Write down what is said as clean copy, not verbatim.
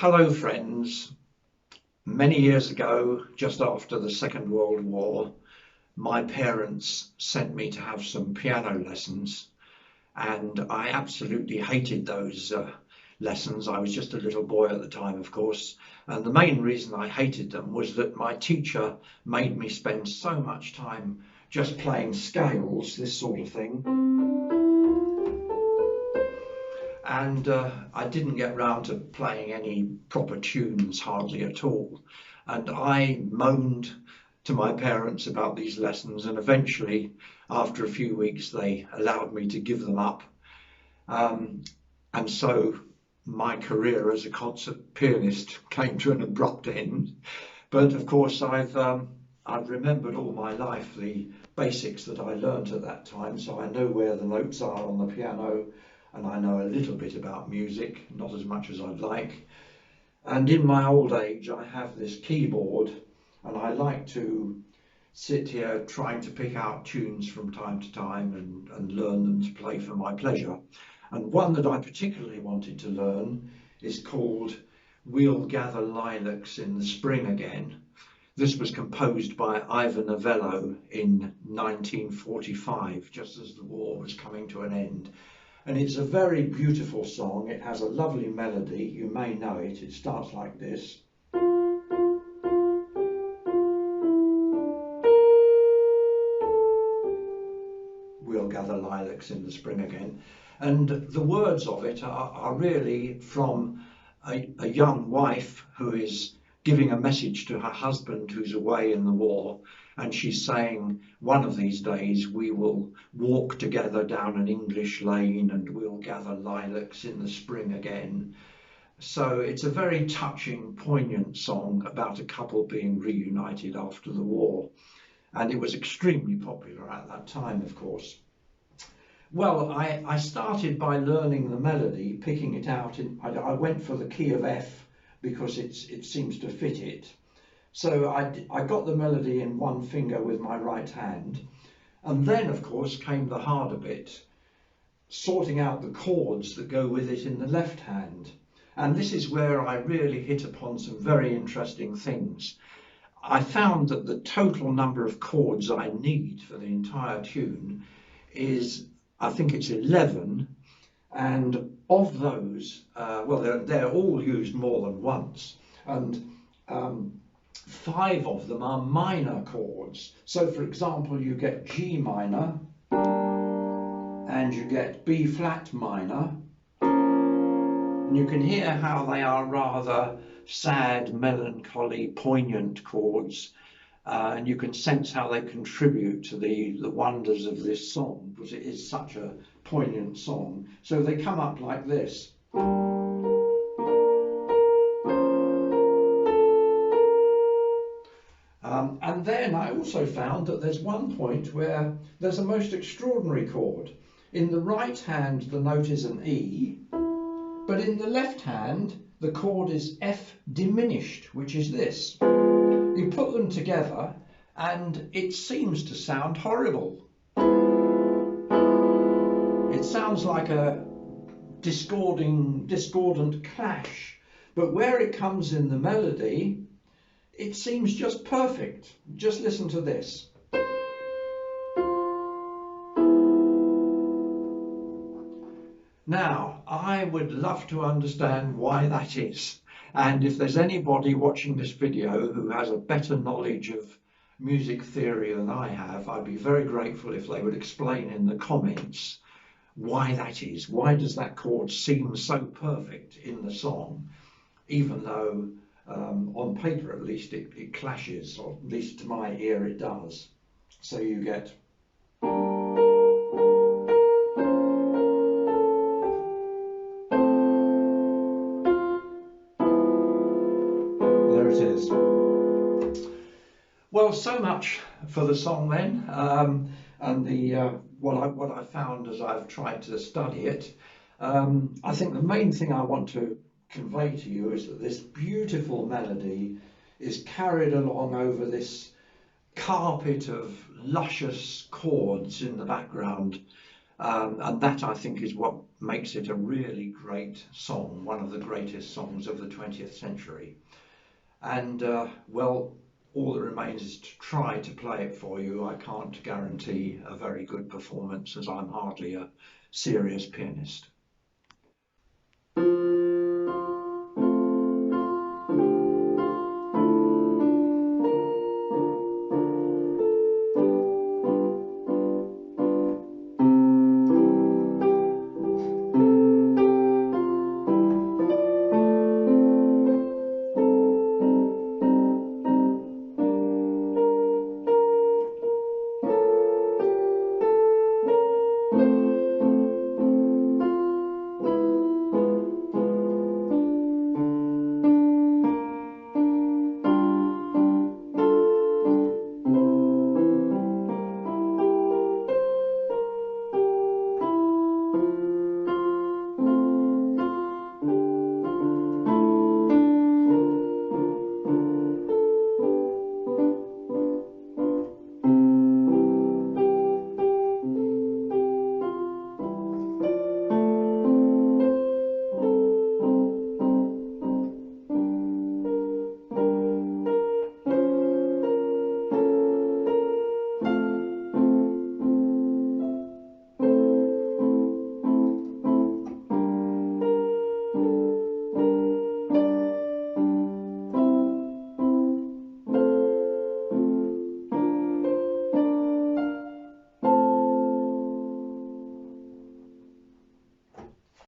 Hello friends. Many years ago, just after the Second World War, my parents sent me to have some piano lessons, and I absolutely hated those lessons. I was just a little boy at the time, of course, and the main reason I hated them was that my teacher made me spend so much time just playing scales, this sort of thing. And I didn't get round to playing any proper tunes hardly at all. And I moaned to my parents about these lessons, and eventually, after a few weeks, they allowed me to give them up. Um, and so my career as a concert pianist came to an abrupt end. But of course, I've remembered all my life the basics that I learnt at that time, so I know where the notes are on the piano, and I know a little bit about music, not as much as I'd like. And in my old age, I have this keyboard, and I like to sit here trying to pick out tunes from time to time and learn them to play for my pleasure. And one that I particularly wanted to learn is called "We'll Gather Lilacs in the Spring Again." This was composed by Ivor Novello in 1945, just as the war was coming to an end. And it's a very beautiful song. It has a lovely melody. You may know it. It starts like this. We'll gather lilacs in the spring again. And the words of it are really from a young wife who is giving a message to her husband who's away in the war, and she's saying, one of these days we will walk together down an English lane and we'll gather lilacs in the spring again. So it's a very touching, poignant song about a couple being reunited after the war, and it was extremely popular at that time, of course. Well, I started by learning the melody, picking it out. I went for the key of F, because it seems to fit it. So I got the melody in one finger with my right hand, and then of course came the harder bit, sorting out the chords that go with it in the left hand. And this is where I really hit upon some very interesting things. I found that the total number of chords I need for the entire tune is, I think it's 11, and of those, well, they're all used more than once, and 5 of them are minor chords. So for example, you get G minor, and you get B flat minor, and you can hear how they are rather sad, melancholy, poignant chords, and you can sense how they contribute to the wonders of this song, because it is such a poignant song. So they come up like this. And then I also found that there's one point where there's a most extraordinary chord. In the right hand, the note is an E, but in the left hand, the chord is F diminished, which is this. You put them together and it seems to sound horrible. It sounds like a discordant clash, but where it comes in the melody, it seems just perfect. Just listen to this. Now, I would love to understand why that is. And if there's anybody watching this video who has a better knowledge of music theory than I have, I'd be very grateful if they would explain in the comments why that is. Why does that chord seem so perfect in the song, even though on paper at least it clashes, or at least to my ear it does. So you get... There it is. Well, so much for the song then, and what I found as I've tried to study it. I think the main thing I want to convey to you is that this beautiful melody is carried along over this carpet of luscious chords in the background, and that I think is what makes it a really great song, one of the greatest songs of the 20th century. And well, all that remains is to try to play it for you. I can't guarantee a very good performance, as I'm hardly a serious pianist.